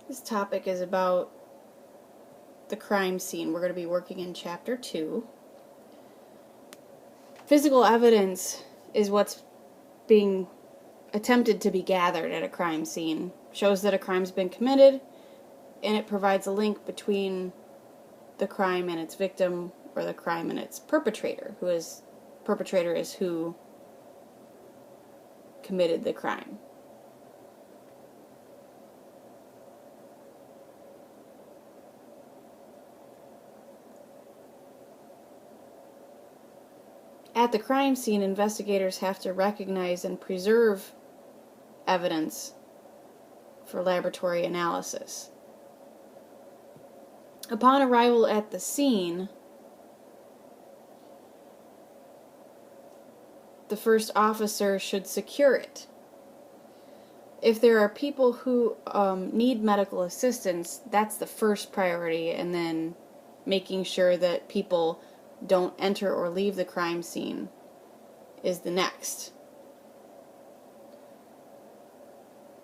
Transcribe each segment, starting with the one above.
This topic is about the crime scene. We're going to be working in Chapter 2. Physical evidence is what's being attempted to be gathered at a crime scene. Shows that a crime's been committed, and it provides a link between the crime and its victim, or the crime and its perpetrator. Perpetrator is who committed the crime. At the crime scene, investigators have to recognize and preserve evidence for laboratory analysis. Upon arrival at the scene, the first officer should secure it. If there are people who need medical assistance, that's the first priority, and then making sure that people don't enter or leave the crime scene is the next.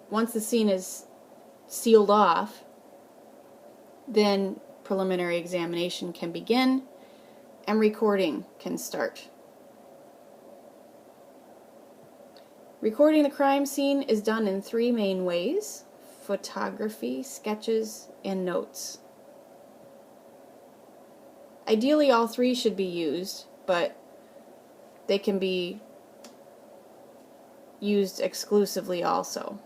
Once the scene is sealed off, then preliminary examination can begin and recording can start. Recording the crime scene is done in 3 main ways: photography, sketches, and notes. Ideally, all 3 should be used, but they can be used exclusively also.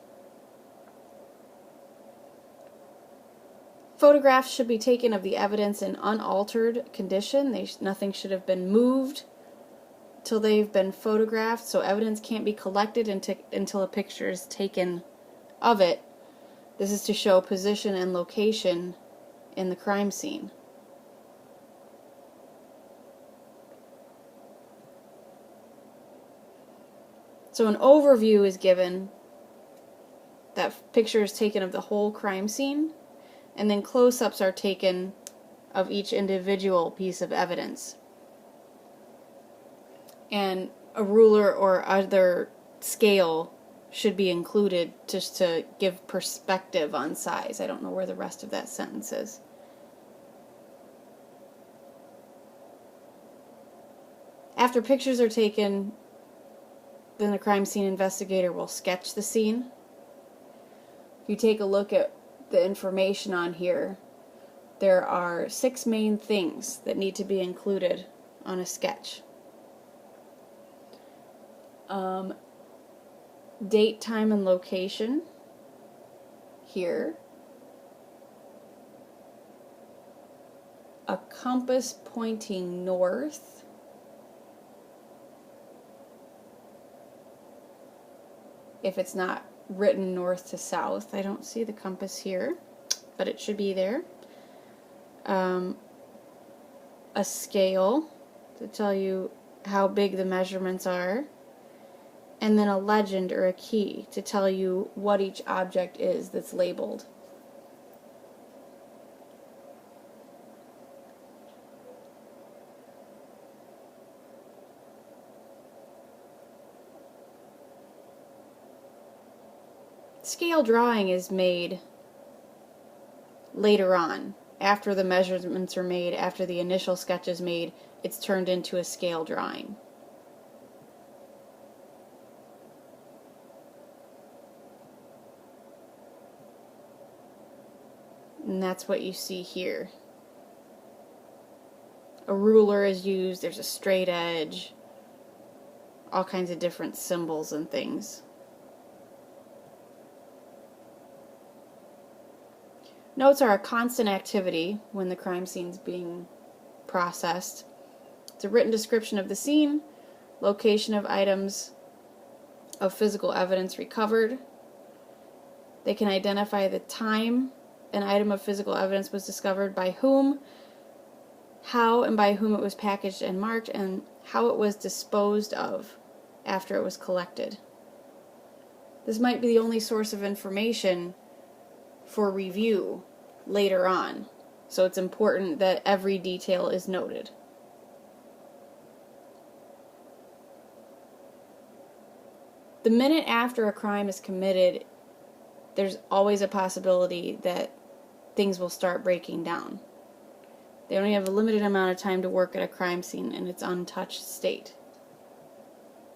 Photographs should be taken of the evidence in unaltered condition. Nothing should have been moved till they've been photographed, so evidence can't be collected until a picture is taken of it. This is to show position and location in the crime scene. So an overview is given. That picture is taken of the whole crime scene, and then close-ups are taken of each individual piece of evidence. And a ruler or other scale should be included just to give perspective on size. I don't know where the rest of that sentence is. After pictures are taken, then the crime scene investigator will sketch the scene. If you take a look at the information on here, there are 6 main things that need to be included on a sketch. Date, time, and location here. A compass pointing north. If it's not written north to south, I don't see the compass here, but it should be there. A scale to tell you how big the measurements are, and then a legend or a key to tell you what each object is that's labeled. Scale drawing is made later on. After the measurements are made, after the initial sketch is made, it's turned into a scale drawing. And that's what you see here. A ruler is used, there's a straight edge, all kinds of different symbols and things. Notes are a constant activity when the crime scene's being processed. It's a written description of the scene, location of items of physical evidence recovered. They can identify the time an item of physical evidence was discovered, by whom, how and by whom it was packaged and marked, and how it was disposed of after it was collected. This might be the only source of information for review later on, so it's important that every detail is noted. The minute after a crime is committed there's always a possibility that things will start breaking down. They only have a limited amount of time to work at a crime scene in its untouched state.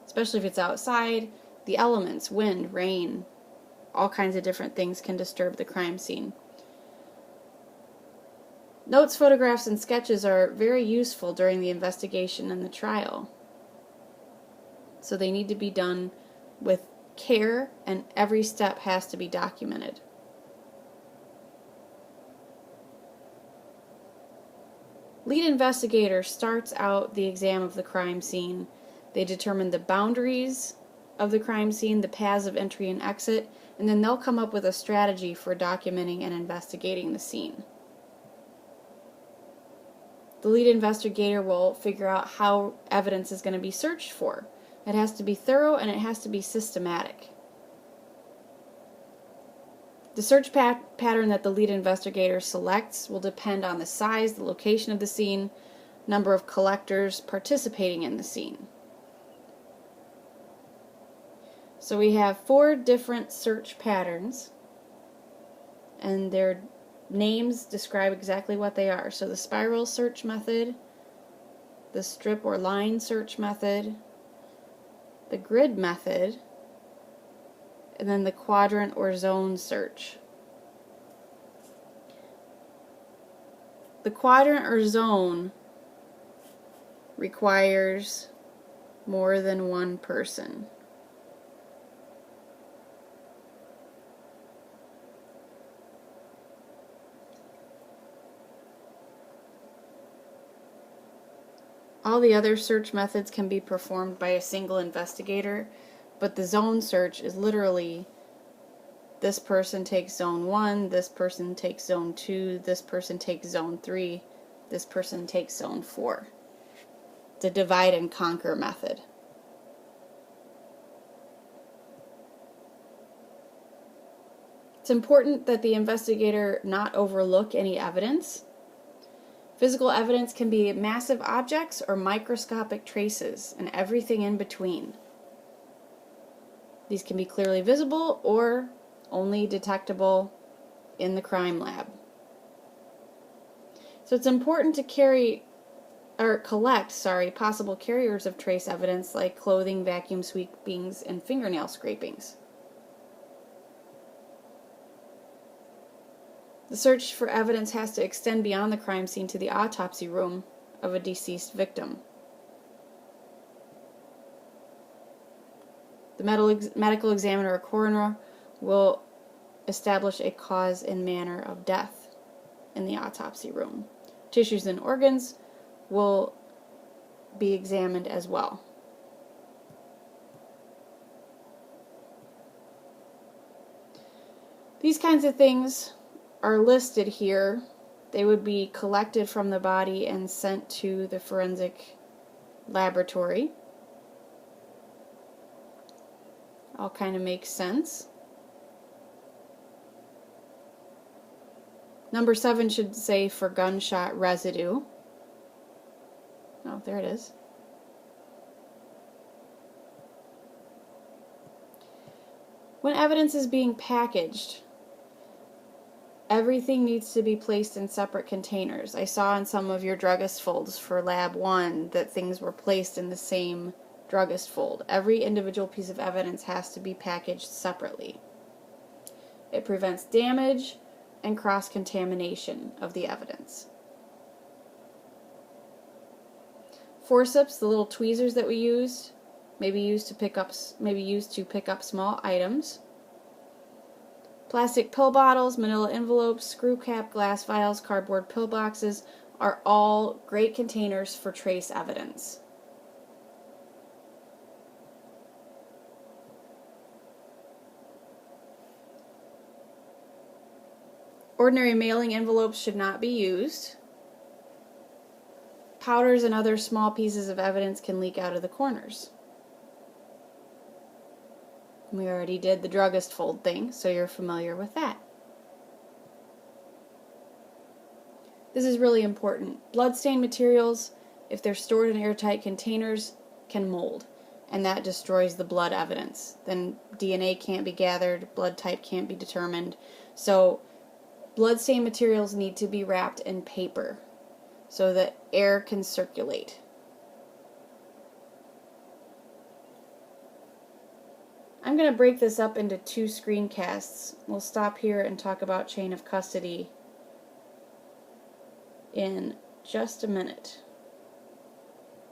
Especially if it's outside, the elements, wind, rain, all kinds of different things can disturb the crime scene. Notes, photographs, and sketches are very useful during the investigation and the trial. So they need to be done with care, and every step has to be documented. Lead investigator starts out the exam of the crime scene. They determine the boundaries of the crime scene, the paths of entry and exit, and then they'll come up with a strategy for documenting and investigating the scene. The lead investigator will figure out how evidence is going to be searched for. It has to be thorough and it has to be systematic. The search pattern that the lead investigator selects will depend on the size, the location of the scene, number of collectors participating in the scene. So we have 4 different search patterns, and their names describe exactly what they are. So the spiral search method, the strip or line search method, the grid method, and then the quadrant or zone search. The quadrant or zone requires more than one person. All the other search methods can be performed by a single investigator, but the zone search is literally this person takes zone 1, this person takes zone 2, this person takes zone 3, this person takes zone 4. It's a divide and conquer method. It's important that the investigator not overlook any evidence. Physical evidence can be massive objects or microscopic traces and everything in between. These can be clearly visible or only detectable in the crime lab. So it's important to collect possible carriers of trace evidence like clothing, vacuum sweepings, and fingernail scrapings. The search for evidence has to extend beyond the crime scene to the autopsy room of a deceased victim. The medical examiner or coroner will establish a cause and manner of death in the autopsy room. Tissues and organs will be examined as well. These kinds of things are listed here. They would be collected from the body and sent to the forensic laboratory. All kind of makes sense. Number 7 should say for gunshot residue. Oh, there it is. When evidence is being packaged, everything needs to be placed in separate containers. I saw in some of your druggist folds for Lab 1 that things were placed in the same druggist fold. Every individual piece of evidence has to be packaged separately. It prevents damage and cross-contamination of the evidence. Forceps, the little tweezers that we used, may be used to pick up small items. Plastic pill bottles, manila envelopes, screw cap, glass vials, cardboard pill boxes are all great containers for trace evidence. Ordinary mailing envelopes should not be used. Powders and other small pieces of evidence can leak out of the corners. We already did the druggist fold thing, so you're familiar with that. This is really important. Bloodstained materials, if they're stored in airtight containers, can mold. and that destroys the blood evidence. Then DNA can't be gathered, blood type can't be determined. So bloodstain materials need to be wrapped in paper so that air can circulate. I'm going to break this up into 2 screencasts. We'll stop here and talk about chain of custody in just a minute.